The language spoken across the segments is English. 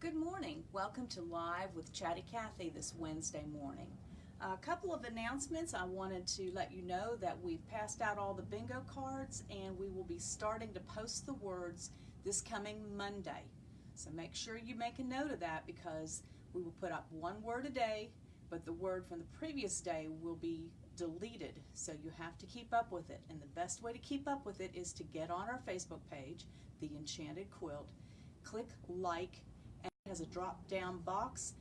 Good morning. Welcome to Live with Chatty Cathy this Wednesday morning. A couple of announcements. I wanted to let you know that we've passed out all the bingo cards and we will be starting to post the words this coming Monday. So make sure you make a note of that because we will put up one word a day, but the word from the previous day will be deleted. So you have to keep up with it. And the best way to keep up with it is to get on our Facebook page, The Enchanted Quilt, click like, and it has a drop-down box.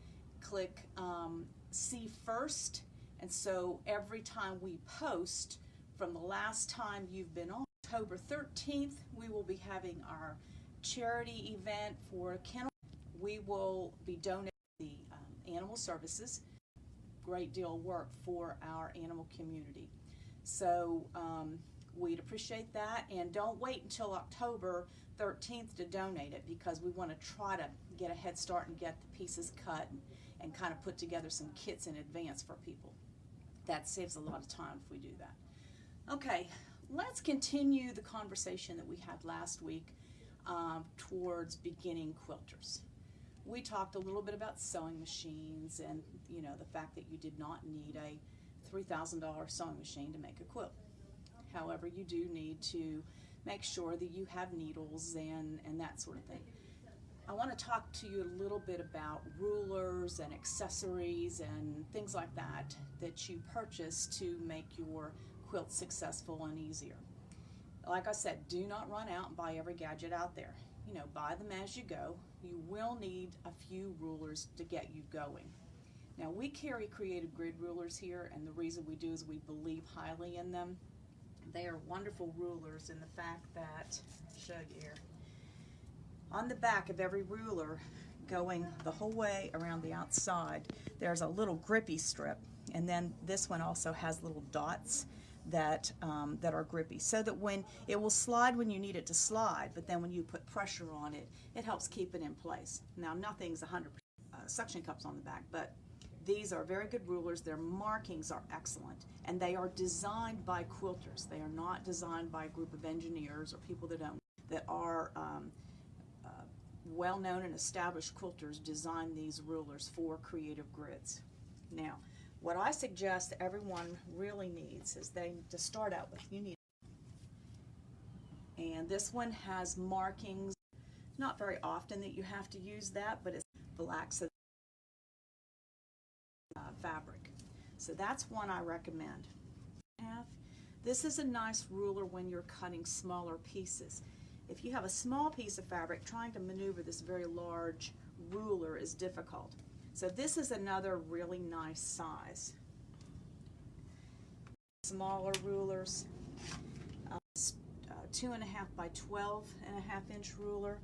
Click See First, and so every time we post from the last time you've been on, October 13th, we will be having our charity event for kennel. We will be donating the animal services. Great deal of work for our animal community. So we'd appreciate that, and don't wait until October 13th to donate it because we want to try to get a head start and get the pieces cut and kind of put together some kits in advance for people. That saves a lot of time if we do that. Okay, let's continue the conversation that we had last week towards beginning quilters. We talked a little bit about sewing machines and the fact that you did not need a $3,000 sewing machine to make a quilt. However, you do need to make sure that you have needles and that sort of thing. I want to talk to you a little bit about rulers and accessories and things like that that you purchase to make your quilt successful and easier. Like I said, do not run out and buy every gadget out there. Buy them as you go. You will need a few rulers to get you going. Now, we carry Creative Grid rulers here, and the reason we do is we believe highly in them. They are wonderful rulers in the fact that, I'll show you here, on the back of every ruler going the whole way around the outside, there's a little grippy strip, and then this one also has little dots that are grippy, so that when it will slide when you need it to slide, but then when you put pressure on it, it helps keep it in place. Now, nothing's 100% suction cups on the back, but these are very good rulers. Their markings are excellent, and they are designed by quilters. They are not designed by a group of engineers or people that are well-known and established quilters design these rulers for Creative Grids. Now, what I suggest everyone really needs is to start out with, you need, and this one has markings. Not very often that you have to use that, but it's black fabric. So that's one I recommend. This is a nice ruler when you're cutting smaller pieces. If you have a small piece of fabric, trying to maneuver this very large ruler is difficult. So this is another really nice size. Smaller rulers, 2.5 by 12.5 inch ruler.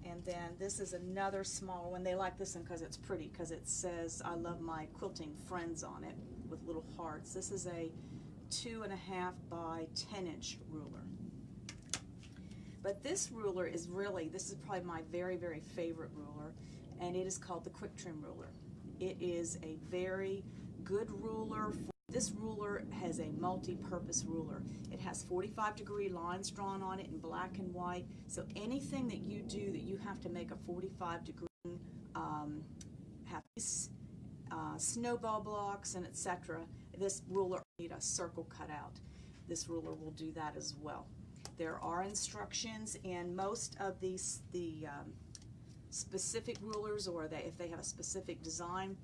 And then this is another small one. They like this one because it's pretty, because it says I love my quilting friends on it with little hearts. This is a 2.5 by 10 inch ruler. But this ruler is really, this is probably my very, very favorite ruler, and it is called the Quick Trim ruler. It is a very good ruler. This ruler has a multi-purpose ruler. It has 45-degree lines drawn on it in black and white. So anything that you do that you have to make a 45-degree snowball blocks and etc., this ruler need a circle cut out. This ruler will do that as well. There are instructions in most of the specific rulers, or if they have a specific design,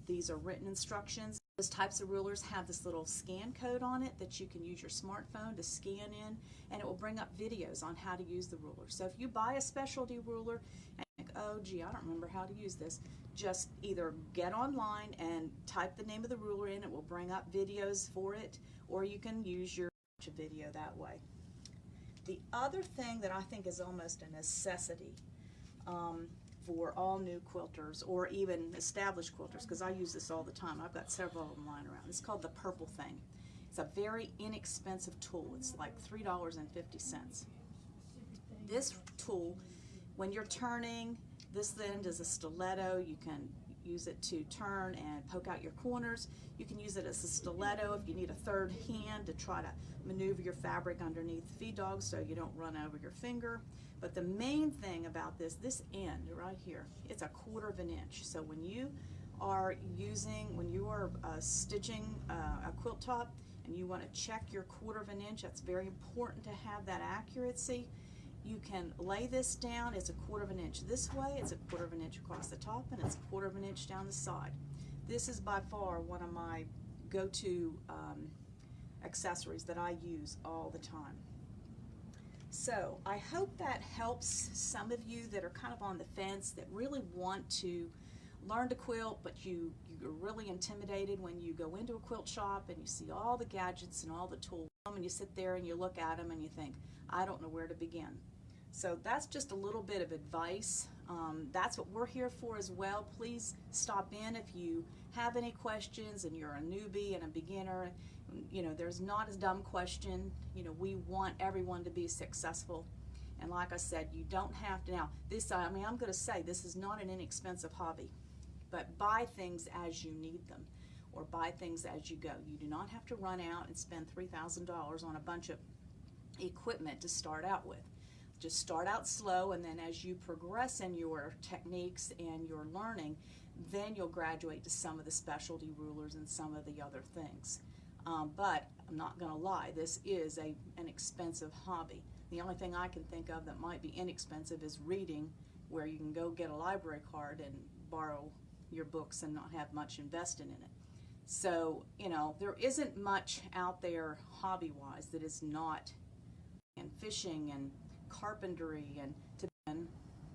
these are written instructions. Those types of rulers have this little scan code on it that you can use your smartphone to scan in, and it will bring up videos on how to use the ruler. So if you buy a specialty ruler and you think, oh gee, I don't remember how to use this, just either get online and type the name of the ruler in, it will bring up videos for it, or you can use your video that way. The other thing that I think is almost a necessity for all new quilters or even established quilters, because I use this all the time. I've got several of them lying around. It's called the purple thing. It's a very inexpensive tool. It's like $3.50. This tool, when you're turning, this end is a stiletto. You can use it to turn and poke out your corners. You can use it as a stiletto if you need a third hand to try to maneuver your fabric underneath the feed dog so you don't run over your finger. But the main thing about this end right here, it's a 1/4 inch. So when you are stitching a quilt top and you want to check your 1/4 inch, that's very important to have that accuracy. You can lay this down. It's a 1/4 inch this way, it's a 1/4 inch across the top, and it's a 1/4 inch down the side. This is by far one of my go-to accessories that I use all the time. So I hope that helps some of you that are kind of on the fence, that really want to learn to quilt, but you're really intimidated when you go into a quilt shop and you see all the gadgets and all the tools, and you sit there and you look at them and you think, I don't know where to begin. So that's just a little bit of advice. That's what we're here for as well. Please stop in if you have any questions and you're a newbie and a beginner. You know, there's not a dumb question. You know, we want everyone to be successful. And like I said, you don't have to. Now, I'm going to say this is not an inexpensive hobby, but buy things as you need them, or buy things as you go. You do not have to run out and spend $3,000 on a bunch of equipment to start out with. Just start out slow, and then as you progress in your techniques and your learning, then you'll graduate to some of the specialty rulers and some of the other things. But I'm not going to lie, this is an expensive hobby. The only thing I can think of that might be inexpensive is reading, where you can go get a library card and borrow your books and not have much invested in it. So, you know, there isn't much out there hobby-wise that is not, and fishing and carpentry and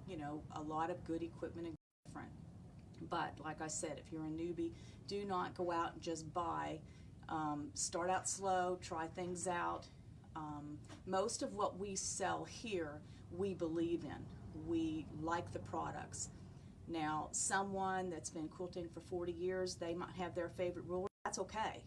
you know, a lot of good equipment and different. But like I said, if you're a newbie, do not go out and just buy. Start out slow, try things out. Most of what we sell here we believe in. We like the products. Now, someone that's been quilting for 40 years, they might have their favorite ruler. That's okay.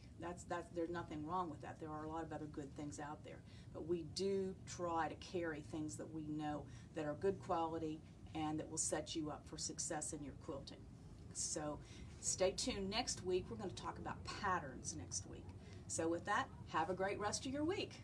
There's nothing wrong with that. There are a lot of other good things out there. But we do try to carry things that we know that are good quality and that will set you up for success in your quilting. So stay tuned. Next week, we're going to talk about patterns next week. So with that, have a great rest of your week.